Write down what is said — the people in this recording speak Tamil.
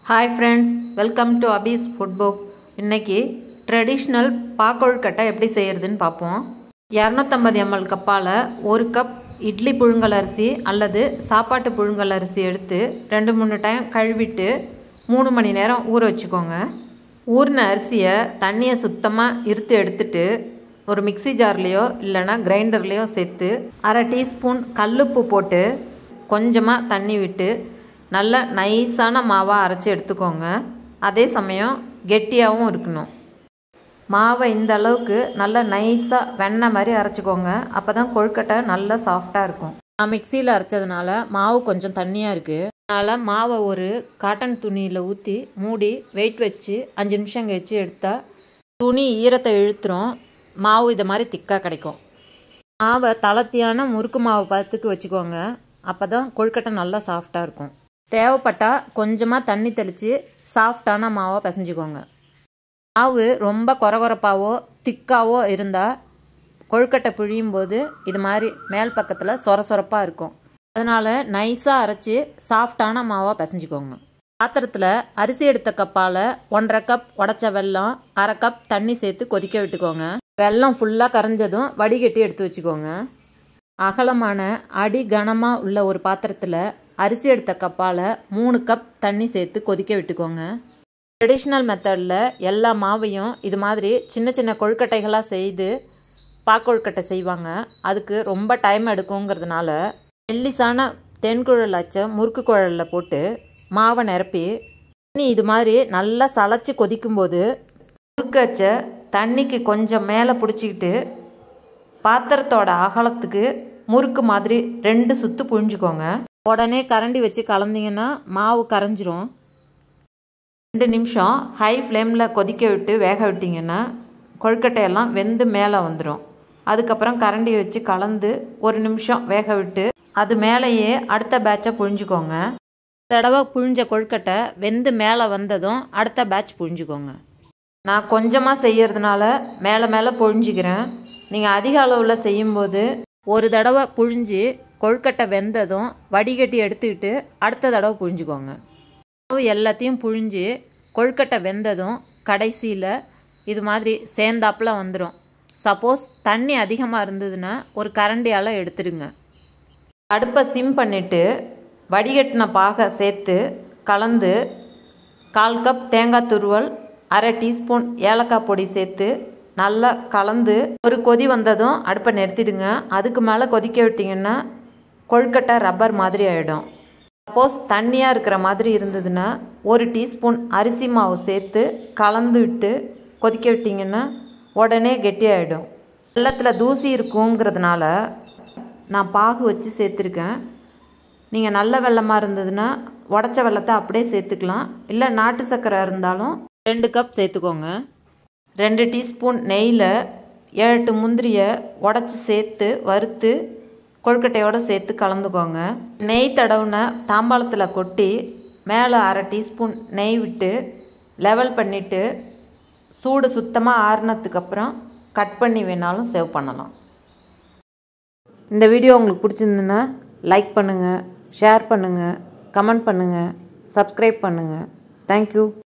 Hi friends, welcome to Abhi's Food Book. இன்னைக்கு ட்ரெடிஷ்னல் பாக்கொழுக்கட்டை எப்படி செய்யறதுன்னு பார்ப்போம். 250 ml கப்பால 1 கப் இட்லி புழுங்கல் அரிசி அல்லது சாப்பாட்டு புழுங்கல் அரிசி எடுத்து 2-3 டைம் கழுவிட்டு 3 மணி நேரம் ஊற வச்சுக்கோங்க. ஊறின அரிசியை தண்ணியை சுத்தமாக இருத்து எடுத்துட்டு ஒரு மிக்ஸி ஜார்லேயோ இல்லைனா கிரைண்டர்லேயோ சேர்த்து 1/2 டீஸ்பூன் கல்லுப்பு போட்டு கொஞ்சமாக தண்ணி விட்டு நல்ல நைஸான மாவாக அரைச்சி எடுத்துக்கோங்க. அதே சமயம் கெட்டியாகவும் இருக்கணும். மாவை இந்த அளவுக்கு நல்லா நைஸாக வெண்ணெய் மாதிரி அரைச்சிக்கோங்க. அப்போ தான் கொழுக்கட்டை நல்லா சாஃப்டாக இருக்கும். நான் மிக்சியில் அரைச்சதுனால மாவு கொஞ்சம் தண்ணியாக இருக்குது. அதனால் மாவை ஒரு காட்டன் துணியில் ஊற்றி மூடி வெயிட் வச்சு 5 நிமிஷம் கழிச்சு எடுத்தால் துணி ஈரத்தை இழுத்துரும். மாவு இதை மாதிரி திக்காக கிடைக்கும். மாவை தளர்த்தியான முறுக்கு மாவு பார்த்துக்கு வச்சுக்கோங்க. அப்போ தான் கொழுக்கட்டை நல்லா சாஃப்டாக இருக்கும். தேவைப்பட்டால் கொஞ்சமாக தண்ணி தெளித்து சாஃப்டான மாவை பிசைஞ்சிக்கோங்க. மாவு ரொம்ப கொரகொரப்பாவோ திக்காவோ இருந்தால் கொழுக்கட்டை பிழியும் போது இது மாதிரி மேல் பக்கத்தில் சொரசொரப்பாக இருக்கும். அதனால் நைஸாக அரைச்சி சாஃப்டான மாவாக பிசைஞ்சிக்கோங்க. பாத்திரத்தில் அரிசி எடுத்த கப்பால் 1/2 கப் உடச்ச வெல்லம் 1/2 கப் தண்ணி சேர்த்து கொதிக்க விட்டுக்கோங்க. வெல்லம் ஃபுல்லாக கரைஞ்சதும் வடிகட்டி எடுத்து வச்சுக்கோங்க. அகலமான அடி கனமாக உள்ள ஒரு பாத்திரத்தில் அரிசி எடுத்த கப்பால் 3 கப் தண்ணி சேர்த்து கொதிக்க விட்டுக்கோங்க. ட்ரெடிஷ்னல் மெத்தடில் எல்லா மாவையும் இது மாதிரி சின்ன சின்ன கொழுக்கட்டைகளாக செய்து பாக்கொழுக்கட்டை செய்வாங்க. அதுக்கு ரொம்ப டைம் எடுக்குங்கிறதுனால மெல்லிசான தென்குழல் அச்சை முறுக்கு குழலில் போட்டு மாவை நிரப்பி தண்ணி இது மாதிரி நல்லா சளைச்சி கொதிக்கும்போது முறுக்கு அச்சை தண்ணிக்கு கொஞ்சம் மேலே பிடிச்சிக்கிட்டு பாத்திரத்தோட அகலத்துக்கு முறுக்கு மாதிரி 2 சுற்று புழிஞ்சுக்கோங்க. உடனே கரண்டி வச்சு கலந்தீங்கன்னா மாவு கரைஞ்சிரும். 2 நிமிஷம் ஹை ஃப்ளேமில் கொதிக்க விட்டு வேக விட்டிங்கன்னா கொழுக்கட்டையெல்லாம் வெந்து மேலே வந்துடும். அதுக்கப்புறம் கரண்டி வச்சு கலந்து 1 நிமிஷம் வேக விட்டு அது மேலேயே அடுத்த பேட்சை புழிஞ்சுக்கோங்க. தடவை புழிஞ்ச கொழுக்கட்டை வெந்து மேலே வந்ததும் அடுத்த பேட்ச் புழிஞ்சுக்கோங்க. நான் கொஞ்சமாக செய்யறதுனால மேலே மேலே புழிஞ்சிக்கிறேன். நீங்கள் அதிக அளவில் செய்யும்போது ஒரு தடவை புழிஞ்சு கொழுக்கட்டை வெந்ததும் வடிகட்டி எடுத்துக்கிட்டு அடுத்த தடவை புழிஞ்சுக்கோங்க. மாவு எல்லாத்தையும் புழிஞ்சு கொழுக்கட்டை வெந்ததும் கடைசியில் இது மாதிரி சேர்ந்தாப்பில் வந்துடும். சப்போஸ் தண்ணி அதிகமாக இருந்ததுன்னா ஒரு கரண்டியால் எடுத்துடுங்க. அடுப்பை சிம் பண்ணிவிட்டு வடிகட்டின பாகை சேர்த்து கலந்து 1/4 கப் தேங்காய் துருவல் 1/2 டீஸ்பூன் ஏலக்காய் பொடி சேர்த்து நல்லா கலந்து ஒரு கொதி வந்ததும் அடுப்பை நிறுத்திடுங்க. அதுக்கு மேலே கொதிக்க விட்டிங்கன்னா கொழுக்கட்டை ரப்பர் மாதிரி ஆகிடும். சப்போஸ் தண்ணியாக இருக்கிற மாதிரி இருந்ததுன்னா 1 டீஸ்பூன் அரிசி மாவு சேர்த்து கலந்து விட்டு கொதிக்க விட்டிங்கன்னா உடனே கெட்டியாகிடும். வெள்ளத்தில் தூசி இருக்குங்கிறதுனால நான் பாகு வச்சு சேர்த்துருக்கேன். நீங்கள் நல்ல வெள்ளமாக இருந்ததுன்னா உடச்ச வெள்ளத்தை அப்படியே சேர்த்துக்கலாம். இல்லை நாட்டு சர்க்கரை இருந்தாலும் 2 கப் சேர்த்துக்கோங்க. 2 டீஸ்பூன் நெய்யில் 7-8 முந்திரியை உடச்சி சேர்த்து வறுத்து கொழுக்கட்டையோடு சேர்த்து கலந்துக்கோங்க. நெய் தடவுன தாம்பாளத்தில் கொட்டி மேலே 1/2 டீஸ்பூன் நெய் விட்டு லெவல் பண்ணிவிட்டு சூடு சுத்தமாக ஆறுனதுக்கப்புறம் கட் பண்ணி வேணாலும் சேவ் பண்ணலாம். இந்த வீடியோ உங்களுக்கு பிடிச்சிருந்துன்னா லைக் பண்ணுங்கள், ஷேர் பண்ணுங்கள், கமெண்ட் பண்ணுங்கள், சப்ஸ்கிரைப் பண்ணுங்கள். தேங்க்யூ.